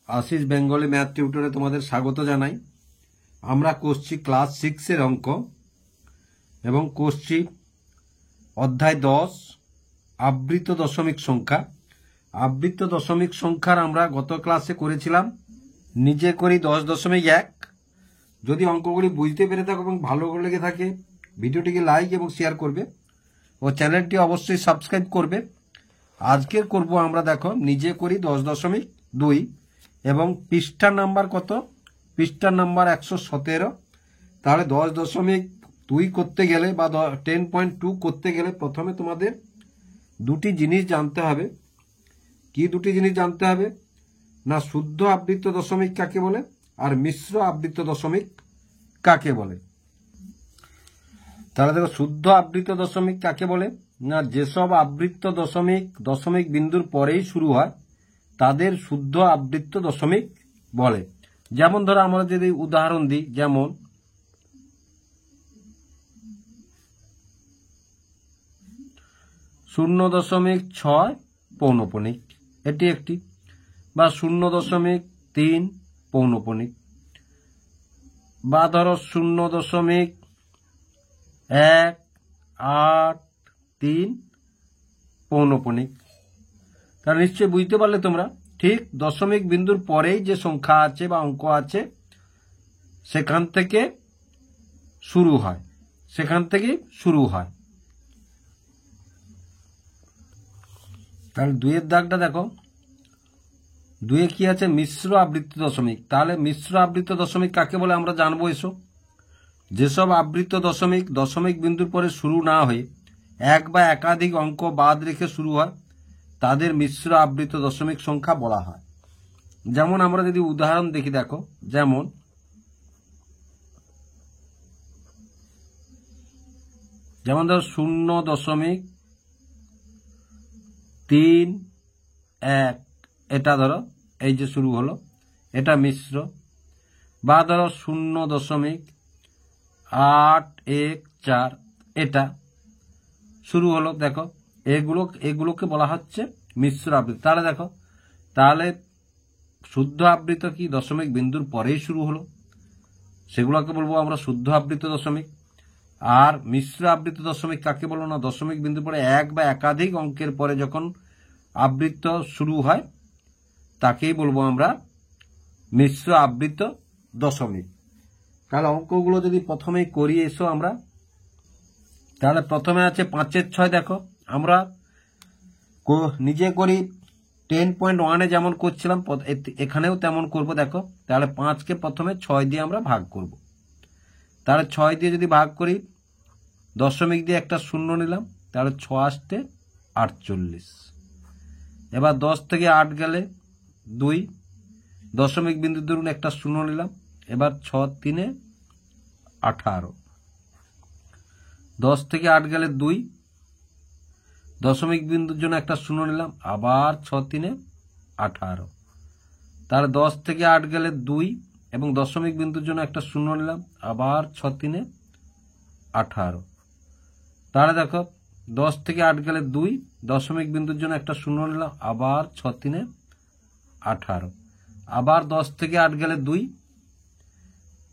Ashis Bengali math টিউটরে তোমাদের স্বাগত জানাই। আমরা করছি ক্লাস 6-এর অঙ্ক এবং করছি অধ্যায় 10 আবৃত দশমিক সংখ্যা। আবৃত দশমিক সংখ্যার আমরা গত ক্লাসে করেছিলাম নিজে করি 10.1। যদি অঙ্কগুলি বুঝতে পেরে থাকো এবং ভালো লেগে থাকে ভিডিওটিকে লাইক এবং শেয়ার করবে ও চ্যানেলটি অবশ্যই সাবস্ক্রাইব করবে। আজকের করব আমরা দেখো নিজে করি 10.2 এবং পৃষ্ঠার নাম্বার কত? পৃষ্ঠার নাম্বার 117। তাহলে 10.2 করতে গেলে বা 10.2 করতে গেলে প্রথমে তোমাদের দুটি জিনিস জানতে হবে। কি দুটি জিনিস জানতে হবে? না, শুদ্ধ আবৃত দশমিক কাকে বলে আর মিশ্র আবৃত দশমিক কাকে বলে। তাহলে দেখো, শুদ্ধ আবৃত দশমিক কাকে বলে? না, যেসব আবৃত দশমিক বিন্দুর পরেই শুরু হয় তাদের শুদ্ধ আবৃত দশমিক বলে। যেমন ধরো আমরা যদি উদাহরণ দিই, যেমন 0.6 পৌনঃপুনিক, এটি একটি, বা 0.3 পৌনঃপুনিক, বা ধরো 0.183 পৌনঃপুনিক। তাহলে নিশ্চয়ই বুঝতে পারলে তোমরা, ঠিক দশমিক বিন্দুর পরেই যে সংখ্যা আছে বা অঙ্ক আছে সেখান থেকে শুরু হয়। তাহলে 2-এর দাগটা দেখো, 2-এ কি আছে? মিশ্র আবৃত দশমিক। তাহলে মিশ্র আবৃত দশমিক কাকে বলে আমরা জানবো। এসো, যেসব আবৃত দশমিক বিন্দুর পরে শুরু না হয়ে এক বা একাধিক অঙ্ক বাদ রেখে শুরু হয় তাদের মিশ্র আবৃত দশমিক সংখ্যা বলা হয়। যেমন আমরা যদি উদাহরণ দেখি, দেখো, যেমন 0.31, এটা ধরো এই যে শুরু হলো, এটা মিশ্র। বা ধরো 0.814, এটা শুরু হলো, দেখো এগুলোকে বলা হচ্ছে মিশ্র আবৃত। তাহলে দেখো, তাহলে শুদ্ধ আবৃত কি? দশমিক বিন্দুর পরেই শুরু হলো, সেগুলোকে বলবো আমরা শুদ্ধ আবৃত দশমিক। আর মিশ্র আবৃত দশমিক কাকে বলবো? না, দশমিক বিন্দুর পরে এক বা একাধিক অঙ্কের পরে যখন আবৃত শুরু হয় তাকেই বলবো আমরা মিশ্র আবৃত দশমিক। তাহলে অঙ্কগুলো যদি প্রথমেই করি, এসো আমরা। তাহলে প্রথমে আছে 5-6। দেখো, আমরা নিজে করি 10.1-এ যেমন করছিলাম এখানেও তেমন করব। দেখো, তাহলে 5কে প্রথমে 6 দিয়ে আমরা ভাগ করব। তাহলে 6 দিয়ে যদি ভাগ করি, দশমিক দিয়ে একটা শূন্য নিলাম, তাহলে 6 আসতে 48। এবার 10 থেকে 8 গেলে 2, দশমিক বিন্দু ধরুন একটা শূন্য নিলাম, এবার 6-3 18। 10 থেকে 8 গেলে 2, দশমিক বিন্দুর জন্য একটা শূন্য নিলাম, আবার 6-3 18। তাহলে 10 থেকে 8 গেলে 2 এবং দশমিক বিন্দুর জন্য একটা শূন্য নিলাম, আবার 6-3 18। তাহলে দেখো, 10 থেকে 8 গেলে 2, দশমিক বিন্দুর জন্য একটা শূন্য নিলাম, আবার 6-3 18। আবার 10 থেকে 8 গেলে 2,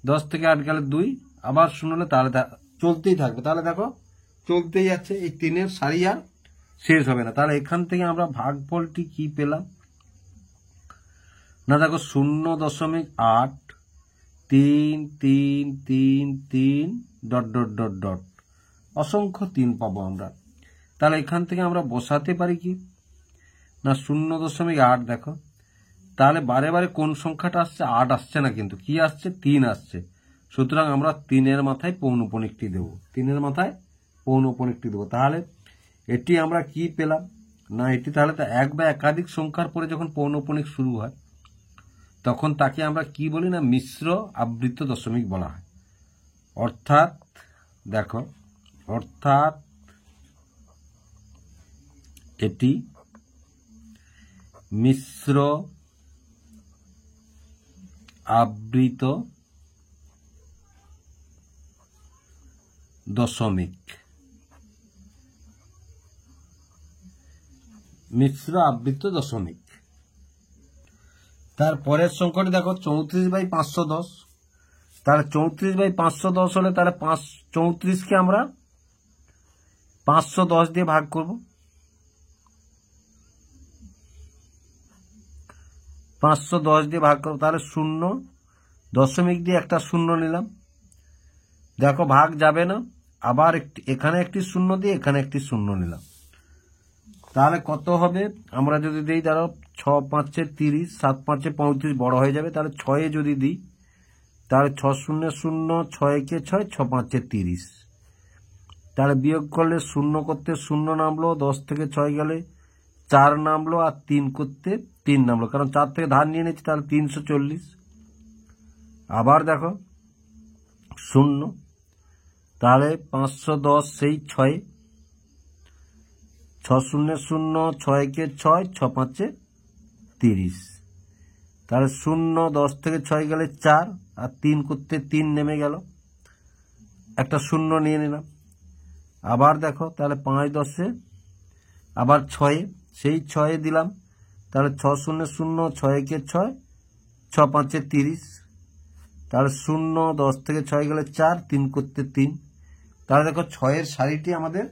10 থেকে 8 গেলে 2, আবার শূন্য নিলে, তাহলে চলতেই থাকবে। তাহলে দেখো চলতেই যাচ্ছে, এই 3-এর সারি আর শেষ হবে না। তাহলে এখান থেকে আমরা ভাগফলটি কি পেলাম? না, দেখো 0.83333 ... অসংখ্য 3 পাবো আমরা। তাহলে এখান থেকে আমরা বসাতে পারি কি? না, 0.8। দেখো, তাহলে বারে বারে কোন সংখ্যাটা আসছে? 8 আসছে না, কিন্তু কি আসছে? 3 আসছে। সুতরাং আমরা 3-এর মাথায় পৌনঃপুনিকটি দেব। 3-এর মাথায় পৌনঃপুনিকটি দেব। তাহলে এটি আমরা কি পেলাম? না, এটি তাহলে এক বা একাধিক সংখ্যার পরে যখন পৌনঃপুনিক শুরু হয় তখন তাকে আমরা কি বলি? না, মিশ্র আবৃত দশমিক বলা হয়। অর্থাৎ দেখো, এটি মিশ্র আবৃত দশমিক। মিশ্র আবৃত দশমিক। তারপরের সংখ্যাটি দেখো 34/510। তাহলে 34/510 হলে তাহলে 34কে আমরা 510 দিয়ে ভাগ করব। 510 দিয়ে ভাগ করব, তাহলে 0 দশমিক দিয়ে একটা 0 নিলাম। দেখো ভাগ যাবে না, আবার এখানে একটি 0 দিয়ে এখানে একটি 0 নিলাম। তাহলে কত হবে আমরা যদি দিই, ধরো 6 5 30, 7 5 35 বড় হয়ে যাবে। তাহলে 6 যদি দিই, তাহলে 6 0 0, 6 1 6, 6 5 30। তাহলে বিয়োগ করলে 0 করতে 0 নামলো, 10 থেকে 6 গেলে 4 নামলো, আর 3 করতে 3 নামলো, কারণ 4 থেকে ধার নিয়ে নিচ্ছি। তাহলে 340। আবার দেখো 0, তাহলে 510 সেই 6, 6 0 0, 6 1 6, 6 5 30। তাহলে 0 10 থেকে 6 গেলে 4, আর 3 করতে 3 নেমে গেল, একটা 0 নিয়ে নিলাম। আবার দেখো তাহলে 5 10 আবার 6 সেই 6 দিলাম। তাহলে 6 0 0, 6 1 6, 6 5 30। তাহলে 0 10 থেকে 6 গেলে 4, 3 করতে 3। তাহলে দেখো 6-এর সারিটি আমাদের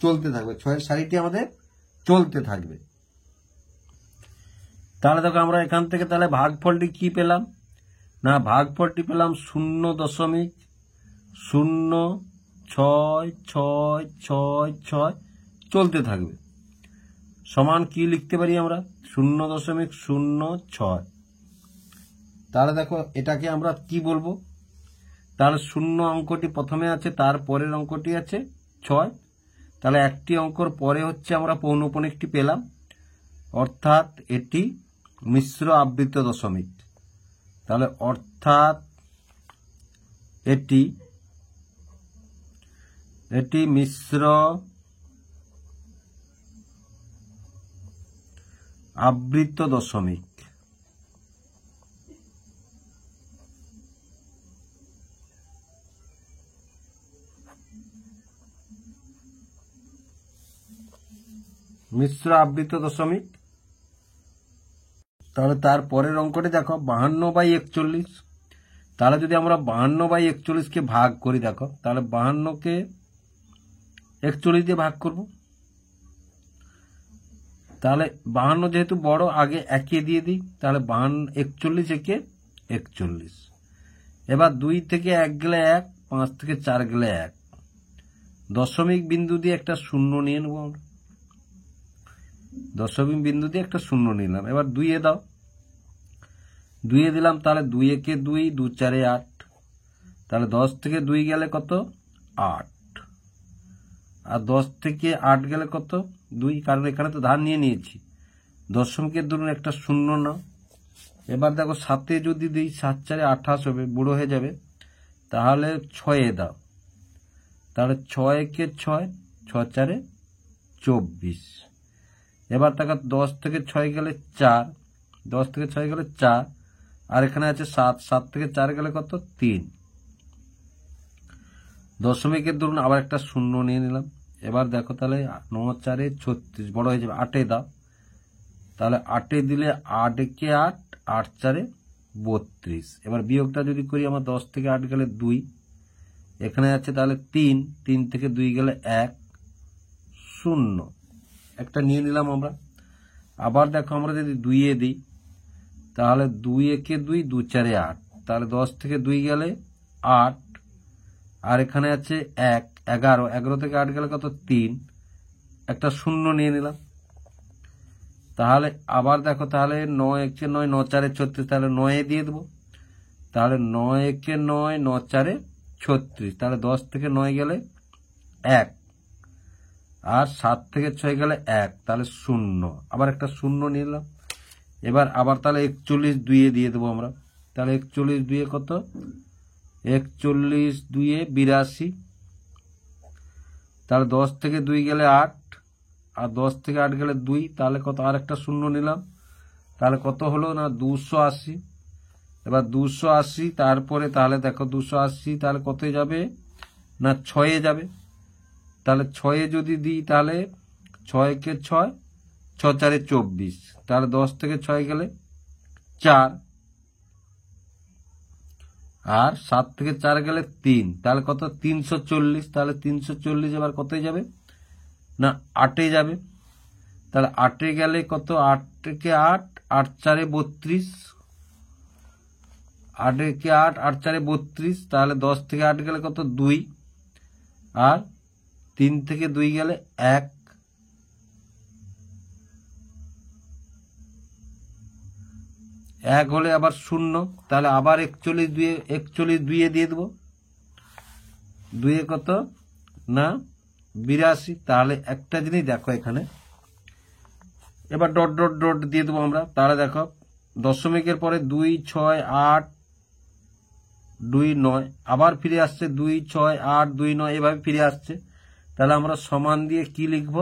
চলতে থাকবে, 6-এর সারিটি আমাদের চলতে থাকবে। তাহলে দেখো আমরা এখান থেকে তাহলে ভাগফলটি কি পেলাম না, ভাগফলটি পেলাম 0.06666 চলতে থাকবে, সমান কি লিখতে পারি আমরা 0.06। তাহলে দেখো এটাকে আমরা কি বলবো, তাহলে 0 অঙ্কটি প্রথমে আছে, তারপরের অঙ্কটি আছে 6। তাহলে একটি অঙ্কর পরে হচ্ছে আমরা পৌনঃপুনিকটি পেলাম, অর্থাৎ এটি মিশ্র আবৃত দশমিক। তাহলে অর্থাৎ এটি মিশ্র আবৃত দশমিক। মিশ্র আবৃত দশমিক। তাহলে তারপরের অঙ্কটি দেখো 52/41। তাহলে যদি আমরা 52/41কে ভাগ করি, দেখো তাহলে 52কে 41 দিয়ে ভাগ করব। তাহলে 52 যেহেতু বড়, আগে একে দিয়ে দিই। তাহলে 41 একে 41। এবার 2 থেকে 1 গেলে 1, 5 থেকে 4 গেলে 1, দশমিক বিন্দু দিয়ে একটা 0 নিয়ে নেব আমরা। দশমিক বিন্দু দিয়ে একটা 0 নিলাম। এবার 2 দাও, 2 দিলাম। তাহলে 2 একে 2, 2 4 8। তাহলে 10 থেকে 2 গেলে কত 8, আর 10 থেকে 8 গেলে কত 2, কারণ এখানে তো ধার নিয়ে নিয়েছি। দশমিকের ধরুন একটা 0 নাও। এবার দেখো 7 যদি দিই, 7 4 28 হবে, বুড়ো হয়ে যাবে। তাহলে 6 দাও। তাহলে 6 একে 6, 6 4 24। এবার দেখো 10 থেকে 6 গেলে 4, 10 থেকে 6 গেলে 4, আর এখানে আছে 7, 7 থেকে 4 গেলে কত 3। দশমিকের ধরুন আবার একটা 0 নিয়ে নিলাম। এবার দেখো তাহলে 9 4 36, বড় হয়ে যাবে। 8 দাও। তাহলে 8 দিলে 8 একে 8, 8 4 32। এবার বিয়োগটা যদি করি, আমার 10 থেকে 8 গেলে 2, এখানে আছে তাহলে 3, 3 থেকে 2 গেলে 1, 0 একটা নিয়ে নিলাম আমরা। আবার দেখো আমরা যদি 2 দিই, তাহলে 2 একে 2, 2 4 8। তাহলে 10 থেকে 2 গেলে 8, আর এখানে আছে 1, 11, 11 থেকে 8 গেলে কত 3, একটা 0 নিয়ে নিলাম। তাহলে আবার দেখো, তাহলে 9 একে 9, 9 4 36, তাহলে 9 দিয়ে দেবো। তাহলে 9 একে 9, 9 4 36। তাহলে 10 থেকে 9 গেলে 1, আর 7 থেকে 6 গেলে 1, তাহলে 0, আবার একটা 0 নিলাম। এবার আবার তাহলে 41 2 দিয়ে দেবো আমরা। তাহলে 41 2 কত 41 2 82। তাহলে 10 থেকে 2 গেলে 8, আর 10 থেকে 8 গেলে 2, তাহলে কত, আর একটা 0 নিলাম। তাহলে কত হলো না 280। এবার 280 তারপরে তাহলে দেখো 280 তাহলে কত যাবে না 6 যাবে। তাহলে 6 যদি দিই, তাহলে 6 কে 6, 6 4 24। তাহলে 10 থেকে 6 গেলে 4 আর 7 থেকে 4 গেলে 3, তাহলে কত 340। তাহলে 340 এবার কত যাবে না 8-এ যাবে। তাহলে 8-এ গেলে কত 8 থেকে 8, 8 4 32, 8 থেকে 8, 8 4 32। তাহলে 10 থেকে 8 গেলে কত 2 আর 3 থেকে 2 গেলে 1, 1 হলে আবার 0। তাহলে আবার 41 2-এ দিয়ে দেবো। 2-এ কত না 82। তাহলে একটা জিনিস দেখো এখানে, এবার ডট ডট ডট দিয়ে দেবো আমরা। তাহলে দেখো দশমিকের পরে 2 6 8 2 9 আবার ফিরে আসছে, 2 6 8 2 9 এভাবে ফিরে আসছে। তাহলে আমরা সমান দিয়ে কি লিখব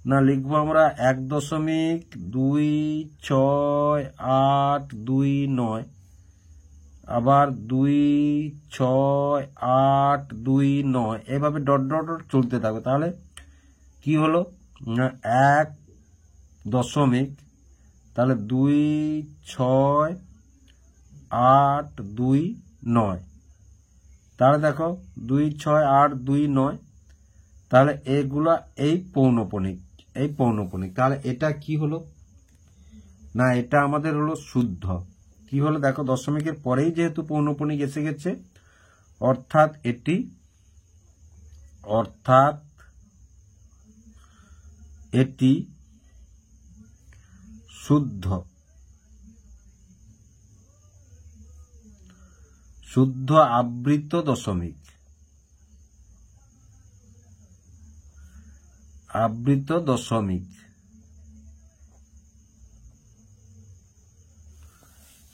না লিখবো আমরা 1.2682 আবার 2 6 8 2 9 এভাবে ডট ডট ডট চলতে থাকবে। তাহলে কি হলো না 1 দশমিক, তাহলে 2 6 8 2 9। তাহলে দেখো 2 6 8 2 9। তাহলে এগুলা এই পৌনঃপুনিক। তাহলে এটা কি হলো না এটা আমাদের হলো শুদ্ধ। কি হলো দেখো দশমিকের পরেই যেহেতু পৌনঃপুনিক এসে গেছে, অর্থাৎ এটি শুদ্ধ আবৃত দশমিক।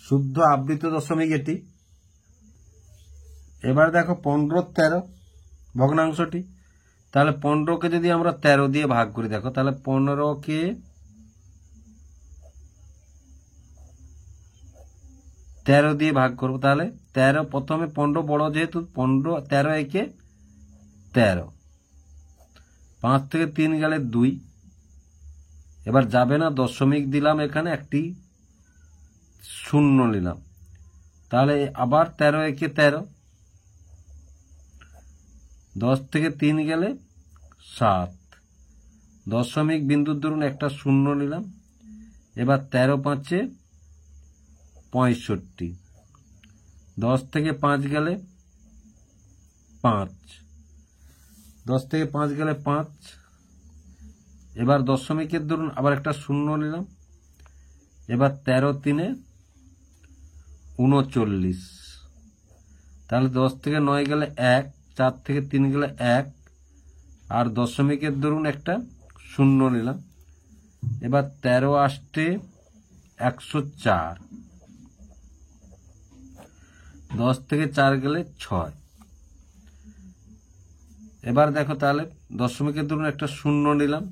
শুদ্ধ আবৃত দশমিক এটি। এবার দেখো 15 13 ভগ্নাংশটি। তাহলে 15কে যদি আমরা 13 দিয়ে ভাগ করি, দেখো তাহলে 15কে 13 দিয়ে ভাগ করবো। তাহলে 13 প্রথমে 15 বড়, যেহেতু 15 13 একে 13, 5 থেকে 3 গেলে 2। এবার যাবে না, দশমিক দিলাম, এখানে একটি 0 নিলাম। তাহলে আবার 13 একে 13, 10 থেকে 3 গেলে 7, দশমিক বিন্দুর ধরুন একটা 0 নিলাম। এবার 13 5 65, 10 থেকে 5 গেলে 5, 10 থেকে 5 গেলে 5। এবার দশমিকের ধরুন আবার একটা 0 নিলাম। এবার 13 3 39, তাহলে 10 থেকে 9 গেলে 1, 4 থেকে 3 গেলে 1 আর দশমিকের ধরুন একটা 0 নিলাম। এবার 13 8 104, 10 থেকে 4 গেলে 6। এবার দেখো তাহলে দশমিকের ধরুন একটা 0 নিলাম।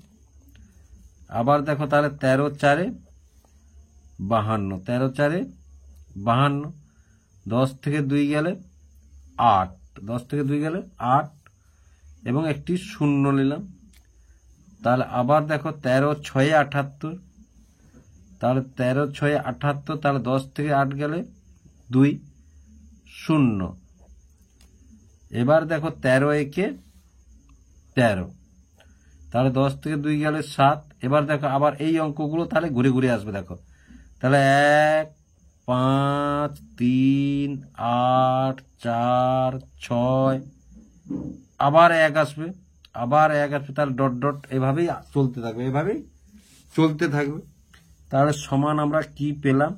আবার দেখো তাহলে 13 4 52, 13 4 52, 10 থেকে 2 গেলে 8, 10 থেকে 2 গেলে 8 এবং একটি 0 নিলাম। তাহলে আবার দেখো 13 6 78, তাহলে 13 6 78, তাহলে 10 থেকে 8 গেলে 2 0। এবার দেখো 13 একে 13, তাহলে 10 থেকে 2 গেলে 7। এবার দেখো আবার এই অঙ্কগুলো তাহলে ঘুরে ঘুরে আসবে। দেখো তাহলে 1 5 3 8 4 6 আবার 1 আসবে, তাহলে ডট ডট এভাবেই চলতে থাকবে। তাহলে সমান আমরা কি পেলাম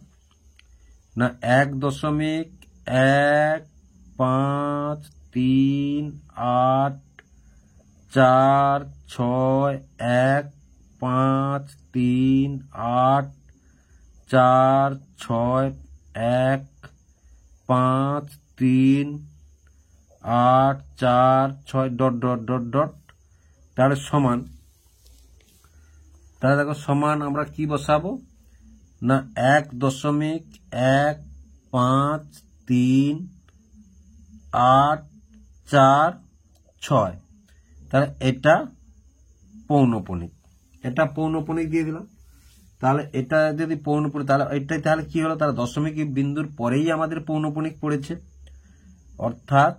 না 1.5314536 ডট ডট ডট ডট। তাহলে সমান, তাহলে দেখো সমান আমরা কি বসাবো না 1.53846। তাহলে এটা পৌনঃপুনিক দিয়ে দিলাম। তাহলে এটা যদি পৌনপুণিক, তাহলে এটাই তাহলে কি হলো, তাহলে দশমিক বিন্দুর পরেই আমাদের পৌনপুণিক পড়েছে, অর্থাৎ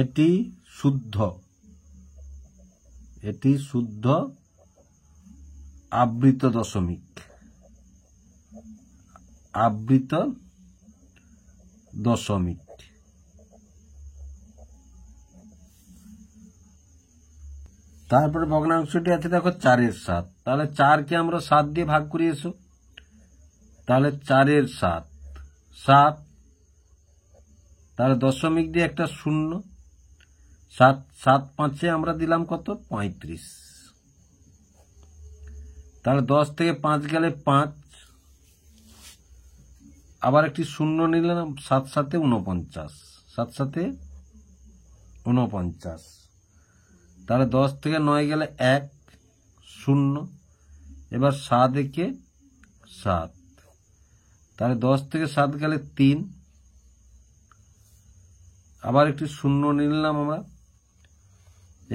এটি শুদ্ধ, এটি শুদ্ধ আবৃত দশমিক, আবৃত দশমিক। তারপরে ভগ্নাংশটি আছে দেখো 4 এর 7, তাহলে 4কে আমরা 7 দিয়ে ভাগ করি এসো, তাহলে 4 এর 7, 7, তাহলে দশমিক দিয়ে একটা 0, 7, 7 5-এ আমরা দিলাম কত, 35, তাহলে 10 থেকে 5 গেলে 5, আবার একটি 0 নিলাম, 7 7-এ 49, 7 7-এ 49, তাহলে 10 থেকে 9 গেলে 1 0, এবার 7 একে 7, তাহলে 10 থেকে 7 গেলে 3, আবার একটি 0 নিলাম আমরা,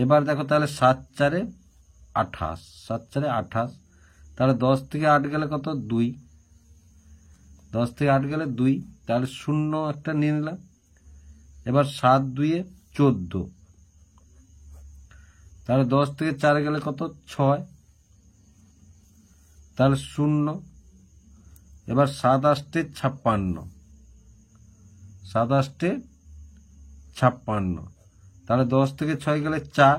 এবার দেখো তাহলে 7 4-এ 28, 7 4-এ 28, তাহলে 10 থেকে 8 গেলে কত, 2, 10 থেকে 8 গেলে 2, তাহলে 0 একটা নিয়ে নিলাম, এবার 7 2-এ 14, তাহলে 10 থেকে 4 গেলে কত, 6, তাহলে 0, এবার 7 8-এ 56, 7 8-এ 56, তাহলে 10 থেকে 6 গেলে 4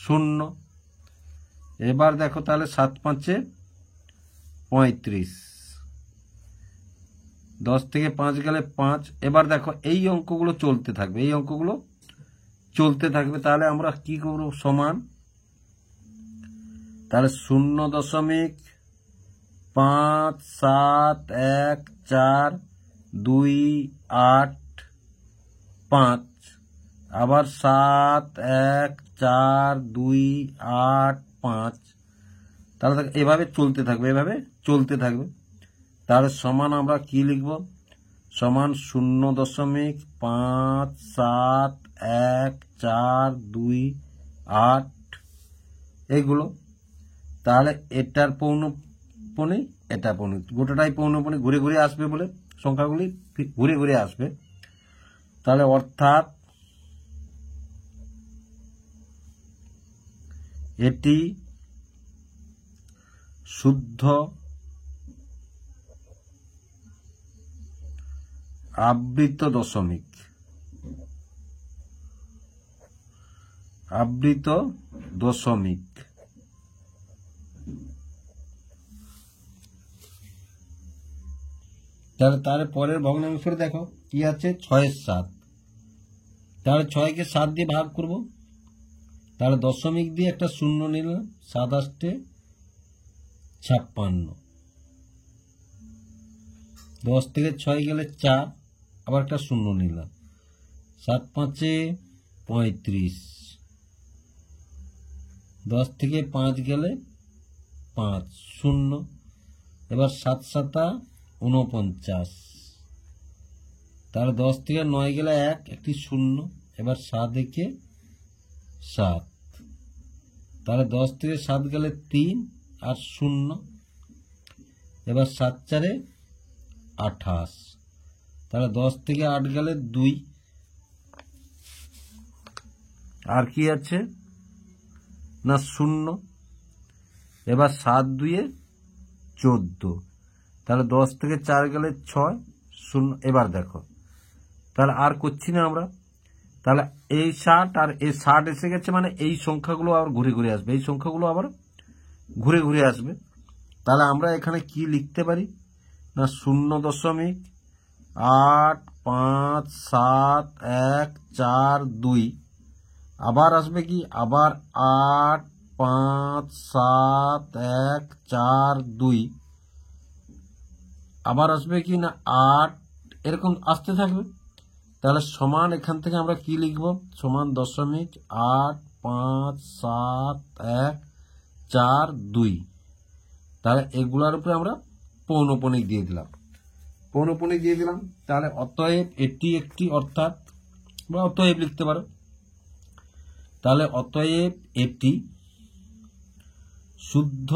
0, এবার দেখো তাহলে 7 5-এ 35, 10 থেকে 5 গেলে 5, এবার দেখো এই অঙ্কগুলো চলতে থাকবে, এই অঙ্কগুলো চলতে থাকবে, তাহলে আমরা কি করব, সমান, তাহলে 0.5 7 1 4 2 8 5, আবার 7 1 4 2 8 5, তাহলে এভাবে চলতে থাকবে, এভাবে চলতে থাকবে, তাহলে সমান আমরা কি লিখব, সমান 0.5 7 1 4 2 8 এইগুলো, তাহলে এটার পৌনপুণিক, এটা পৌনপুণিক, গোটাটাই পৌনপুণিক, ঘুরে ঘুরে আসবে বলে সংখ্যাগুলি ঘুরে ঘুরে আসবে, তাহলে অর্থাৎ এটি শুদ্ধ আবৃত দশমিক, আবৃত দশমিক। তাহলে তার পরের ভগ্নাংশে দেখো কি আছে, 6 এর 7, তাহলে 6-কে 7 দিয়ে ভাগ করব, তাহলে দশমিক দিয়ে একটা 0 নিলাম, 7 8-এ 56, 10 থেকে 6 গেলে 4, আবার একটা 0 নিলাম, 7 5-এ 35, 10 থেকে 5 গেলে 5 0, এবার 7 7-আ 49, তাহলে 10 থেকে 9 গেলে 1 একটি 0, এবার 7 একে 7, তাহলে 10 থেকে 7 গেলে 3 আর 0, এবার 7 4-এ 28, তাহলে 10 থেকে 8 গেলে 2, আর কি আছে না 0, এবার 7 2-এ 14, তাহলে 10 থেকে 4 গেলে 6 0, এবার দেখো তাহলে আর করছি না আমরা, তাহলে এই 60 আর এই 60 এসে গেছে, মানে এই সংখ্যাগুলো আবার ঘুরে ঘুরে আসবে, এই সংখ্যাগুলো আবার ঘুরে ঘুরে আসবে, তাহলে আমরা এখানে কি লিখতে পারি না 0.8 5 7 1 4 2, আবার আসবে কি, আবার 8 5 7 1 4 2, আবার আসবে কি না 8, এরকম আসতে থাকবে, তাহলে সমান এখান থেকে আমরা কি লিখব, সমান 0.8 5 7 1 4 2, তাহলে এগুলার উপরে আমরা পৌনপুণিক দিয়ে দিলাম, পৌনপুণিক দিয়ে দিলাম, তাহলে অতএব এটি একটি, অর্থাৎ বা অতএব লিখতে পারো। তাহলে অতএব এটি শুদ্ধ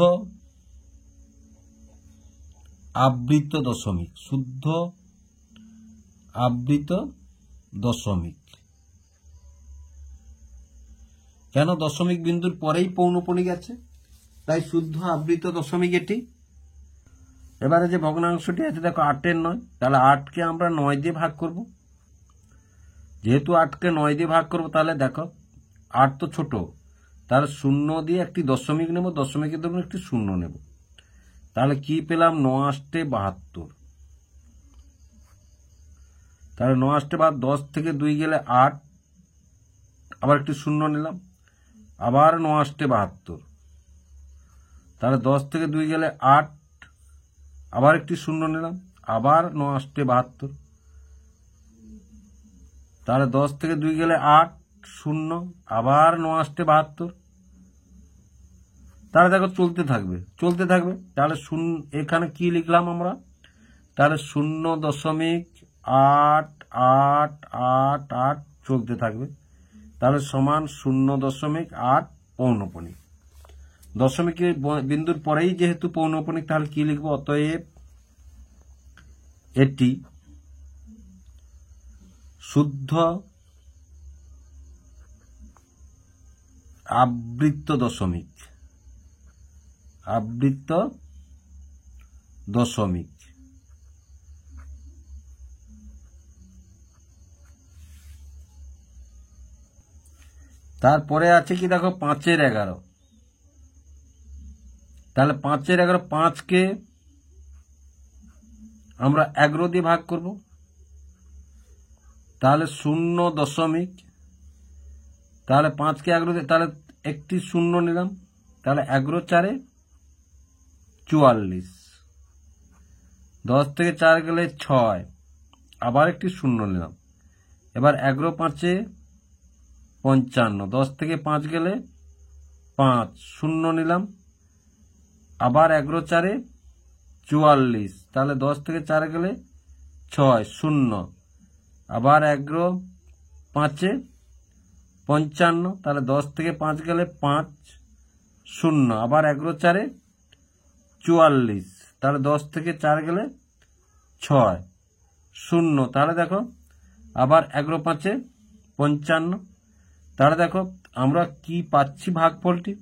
আবৃত দশমিক, শুদ্ধ আবৃত দশমিক। কেন? দশমিক বিন্দুর পরেই পৌনঃপুনিক আছে, তাই শুদ্ধ আবৃত দশমিক এটি। এবারে যে ভগ্নাংশটি আছে দেখো 8-এর 9, তাহলে 8কে আমরা 9 দিয়ে ভাগ করব। যেহেতু 8কে 9 দিয়ে ভাগ করব, তাহলে দেখো 8 তো ছোট, তাহলে 0 দিয়ে একটি দশমিক নেব, দশমিকের ধরুন একটি 0 নেব। তাহলে কি পেলাম? 9 8 72। তাহলে 9 8 72, 10 থেকে 2 গেলে 8, আবার একটি 0 নিলাম, আবার 9 8 72। তাহলে 10 থেকে 2 গেলে 8, আবার একটি 0 নিলাম, আবার 9 8 72। তাহলে 10 থেকে 2 গেলে 8 0, আবার 9 8 72। তাহলে দেখো চলতে থাকবে, চলতে থাকবে। তাহলে এখানে কি লিখলাম আমরা? তাহলে 0.88888 চলতে থাকবে। তাহলে সমান 0.8 পৌনঃপুনিক। দশমিকের বিন্দুর পরেই যেহেতু পৌনঃপুনিক, তাহলে কি লিখবো? অতএব এটি শুদ্ধ আবৃত দশমিক, আবৃত দশমিক। তারপরে আছে কি দেখো 5-এর 11। তাহলে 5-এর 11, 5কে আমরা 11 দিয়ে ভাগ করব। তাহলে 0. তাহলে 5কে 11 দিয়ে, তাহলে একটি 0 নিলাম, তাহলে 11 4 44। 10 থেকে 4 গেলে 6, আবার একটি 0 নিলাম, এবার 11 5 55। 10 থেকে 5 গেলে 5, 0 নিলাম, আবার 11 4 44। তাহলে 10 থেকে 4 গেলে 6, 0, আবার 11 5 55। তাহলে 10 থেকে 5 গেলে 5, 0, আবার 11 4 44। তাহলে 10 থেকে 4 গেলে 6, 0। তাহলে দেখো আবার 11 5 55। তাহলে দেখো আমরা কি পাচ্ছি ভাগফলটি?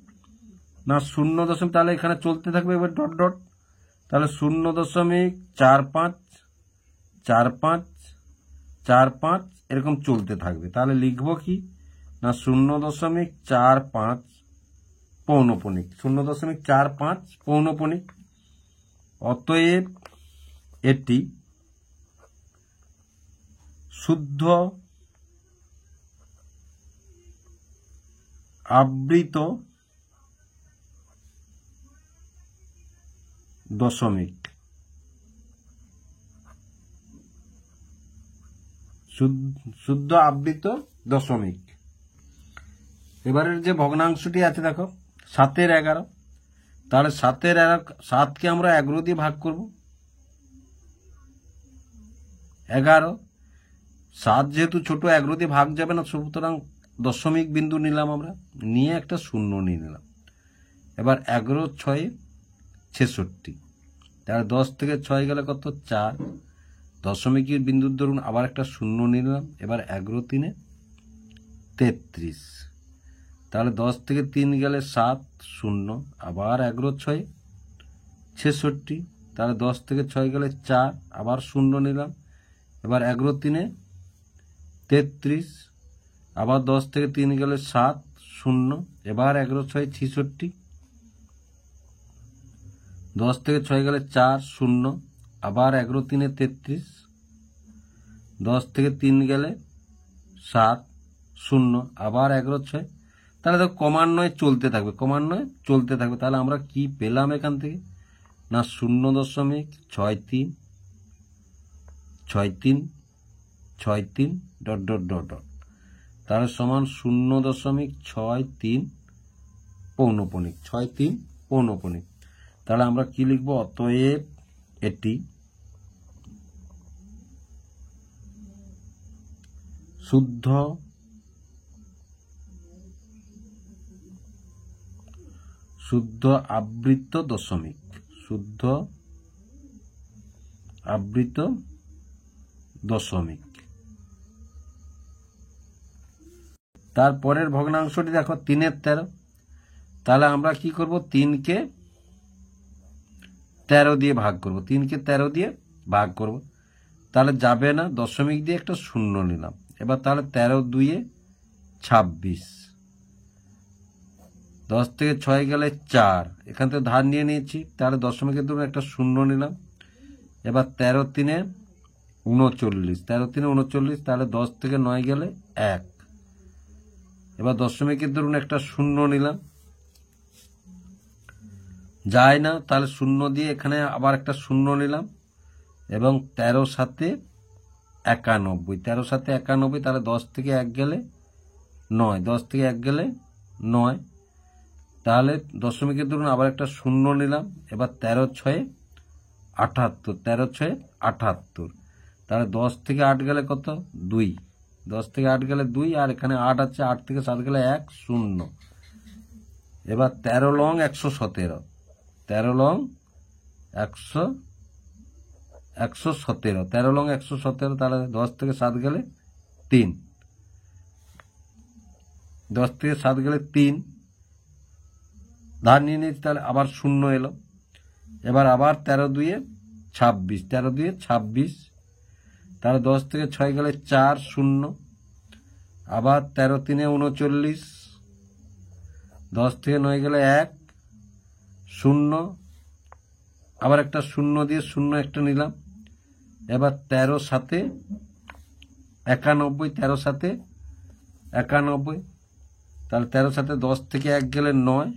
না 0. তাহলে এখানে চলতে থাকবে, এবার ডট ডট। তাহলে 0.454545 এরকম চলতে থাকবে। তাহলে লিখবো কি? না 0.45 পৌনঃপুনিক, 0.45 পৌনঃপুনিক। অতএব এটি শুদ্ধ আবৃত দশমিক, শুদ্ধ আবৃত দশমিক। এবারের যে ভগ্নাংশটি আছে দেখো 7-এর 11। তাহলে 7-এর 7কে আমরা 11 দিয়ে ভাগ করব। 11, 7 যেহেতু ছোট, 11 দিয়ে ভাগ যাবে না, সুতরাং দশমিক বিন্দু নিলাম আমরা, নিয়ে একটা 0 নিয়ে নিলাম। এবার 11 6 66। তাহলে 10 থেকে 6 গেলে কত? 4, দশমিকের বিন্দুর ধরুন আবার একটা 0 নিলাম, এবার 11 3 33। তাহলে 10 থেকে 3 গেলে 7, 0, আবার 11 6 66। তাহলে 10 থেকে 6 গেলে 4, আবার 0 নিলাম, এবার 11 3 33। আবার 10 থেকে 3 গেলে 7, 0, এবার 11 6 66। 10 থেকে 6 গেলে 4, 0, আবার 11 3 33। 10 থেকে 3 গেলে 7, 0, আবার 11 6। তাহলে দেখো ক্রমান্বয়ে চলতে থাকবে, ক্রমান্বয়ে চলতে থাকবে। তাহলে আমরা কি পেলাম এখান থেকে? না 0.636363 ডট ডট ডট ডট। তাহলে সমান 0.63 পৌনঃপুনিক, 63 পৌনঃপুনিক। তাহলে আমরা কি লিখব? অতএব এটি শুদ্ধ আবৃত দশমিক, শুদ্ধ আবৃত দশমিক। তারপরের ভগ্নাংশটি দেখো 3-13। তাহলে আমরা কি করব, 3কে 13 দিয়ে ভাগ করব, 3কে 13 দিয়ে ভাগ করব। তাহলে যাবে না, দশমিক দিয়ে একটা শূন্য নিলাম। এবার তাহলে 13 2 26, 10 থেকে 6 গেলে 4, এখান থেকে ধার নিয়ে নিয়েছি, তাহলে দশমিকের দূরে একটা শূন্য নিলাম। এবার 13 3 39, 13 3 39, তাহলে 10 থেকে 9 গেলে 1। এবার দশমিকের দরুন একটা শূন্য নিলাম, যায় না, তাহলে শূন্য দিয়ে এখানে আবার একটা শূন্য নিলাম এবং 13 7 91, 13 7 91, তাহলে 10 থেকে 1 গেলে 9, 10 থেকে 1 গেলে 9। তাহলে দশমিকের দরুন আবার একটা শূন্য নিলাম। এবার 13 6 78, 13 6 78, তাহলে 10 থেকে 8 গেলে কত, 2, 10 থেকে 8 গেলে 2, আর এখানে 8 আছে, 8 থেকে 7 গেলে 1 0। এবার 13 লং 117, 13 লং 117, 13 লং 117, তাহলে 10 থেকে 7 গেলে 3, 10 থেকে 7 গেলে 3, ধার নিয়ে নিয়েছি, তাহলে আবার শূন্য এলো। এবার আবার 13 2 26, 13 2 26, তাহলে 10 থেকে 6 গেলে 4 0, আবার 13 3 39, 10 থেকে 9 গেলে 1 0, আবার একটা শূন্য দিয়ে শূন্য একটা নিলাম। এবার 13 7 91, 13 7 91, তাহলে 13 7 10 থেকে 1 গেলে 9,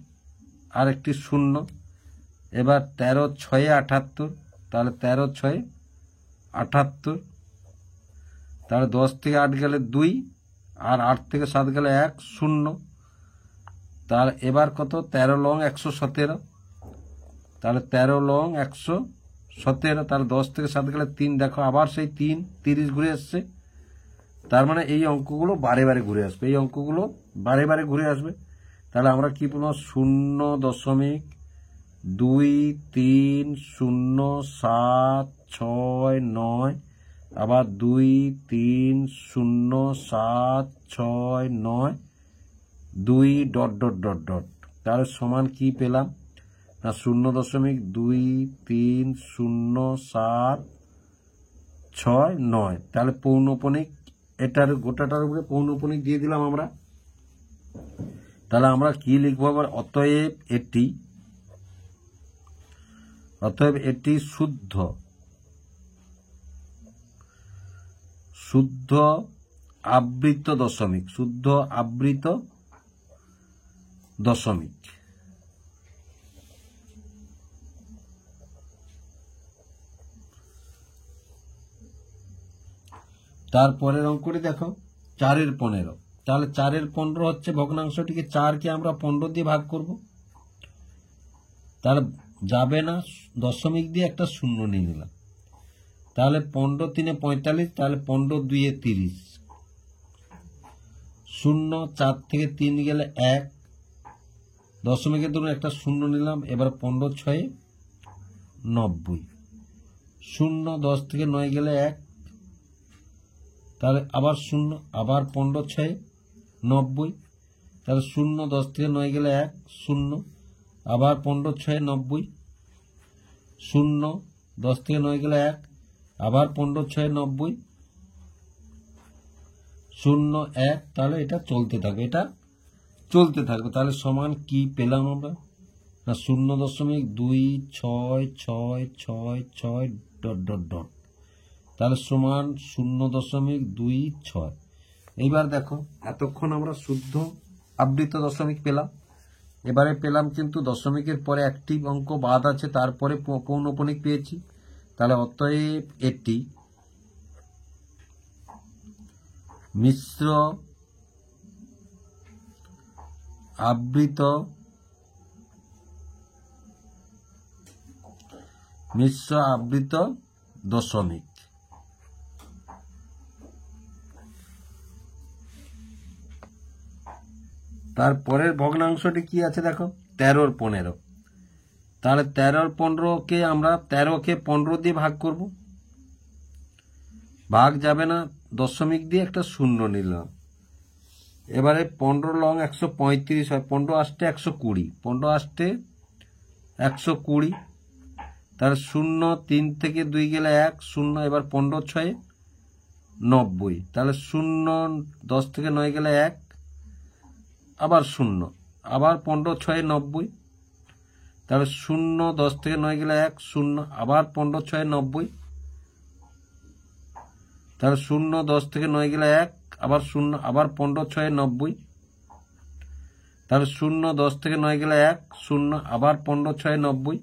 আর একটি শূন্য। এবার 13 6 78, তাহলে 13 6 78, তাহলে 10 থেকে 8 গেলে 2, আর 8 থেকে 7 গেলে 1 0। তাহলে এবার কত, 13 লং 117, তাহলে 13 লং 117, তাহলে 10 থেকে 7 গেলে 3, দেখো আবার সেই 3 30 ঘুরে আসছে। তার মানে এই অঙ্কগুলো বারে বারে ঘুরে আসবে, এই অঙ্কগুলো বারে বারে ঘুরে আসবে। তাহলে আমরা কি বলবো, 0.230769, আবার 2307692 তাহলে সমান কি পেলাম না, 0.230769। তাহলে পৌনঃপুনিক, এটার গোটাটার উপরে পৌনঃপুনিক দিয়ে দিলাম আমরা। তাহলে আমরা কি লিখবো আবার, অতএব এটি শুদ্ধ আবৃত দশমিক, শুদ্ধ আবৃত দশমিক। তারপরের অঙ্কটি দেখো 4 15, তাহলে 4 15 হচ্ছে ভগ্নাংশটিকে 4কে আমরা 15 দিয়ে ভাগ করব। তাহলে যাবে না, দশমিক দিয়ে একটা শূন্য নিয়ে নিলাম। তাহলে 15 3 45, তাহলে 15 2 30, 0 4 থেকে 3 গেলে 1, দশমিকের ধরুন একটা শূন্য নিলাম। এবার 15 6 90, 0 10 থেকে 9 গেলে 1, তাহলে আবার শূন্য, আবার 15 6 90, তাহলে 0 10 থেকে 9 গেলে 1 0, আবার 15 6 90, 0 10 থেকে 9 গেলে 1, আবার 15 6 90, 0 1, তাহলে এটা চলতে থাকবে, এটা চলতে থাকবে। তাহলে সমান কি পেলাম আমরা না, 0.2666 ... তাহলে সমান 0.26। এইবার দেখো, এতক্ষণ আমরা শুদ্ধ আবৃত দশমিক পেলাম, এবারে পেলাম কিন্তু দশমিকের পরে একটি অঙ্ক বাদ আছে, তারপরে পৌনঃপুনিক পেয়েছি। তাহলে অতএব এটি মিশ্র আবৃত দশমিক। তারপরের ভগ্নাংশটি কি আছে দেখো, 13 × 15। তাহলে 13 × 15কে আমরা 13কে 15 দিয়ে ভাগ করব, ভাগ যাবে না, দশমিক দিয়ে একটা শূন্য নিলাম। এবারে 15 লং 135 হয়, 15 আসতে 120, 15 আসতে 120। তাহলে 0, 3 থেকে 2 গেলে 1, 0। এবার 15 × 6 = 90। তাহলে 0, 10 থেকে 9 গেলে 1, আবার 0, আবার 15 × 6 = 90। তাহলে 0, 10 থেকে 9 গেলে 1, 0, আবার 15 × 6 = 90। তাহলে 0, 10 থেকে 9 গেলে 1, আবার 0, আবার 15 × 6 = 90। তাহলে 0, 10 থেকে 9 গেলে 1, 0, আবার 15 × 6 = 90।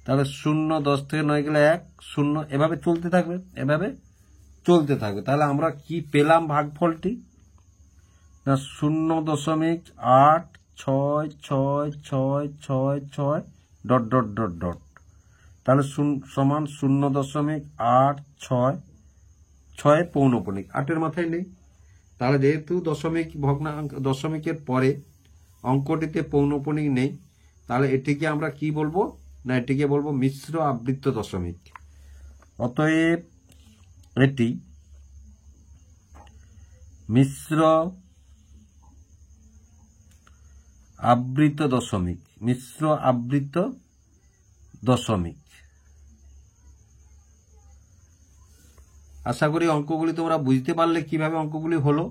তাহলে 0, 10 থেকে 9 গেলে 1, 0, এভাবে চলতে থাকবে, এভাবে চলতে থাকবে। তাহলে আমরা কি পেলাম ভাগফলটি, না 0.86666 ... তাহলে সমান 0.866 পৌনঃপুনিক। 8-এর মাথায় নেই, তাহলে যেহেতু দশমিকের পরে অঙ্কটিতে পৌনঃপুনিক নেই, তাহলে এটিকে আমরা কি বলবো, না এটিকে বলবো মিশ্র আবৃত্ত দশমিক। অতএব এটি মিশ্র আবৃত দশমিক, মিশ্র আবৃত দশমিক। আশা করি অঙ্কগুলি তোমরা বুঝতে পারলে কিভাবে অঙ্কগুলি হলো।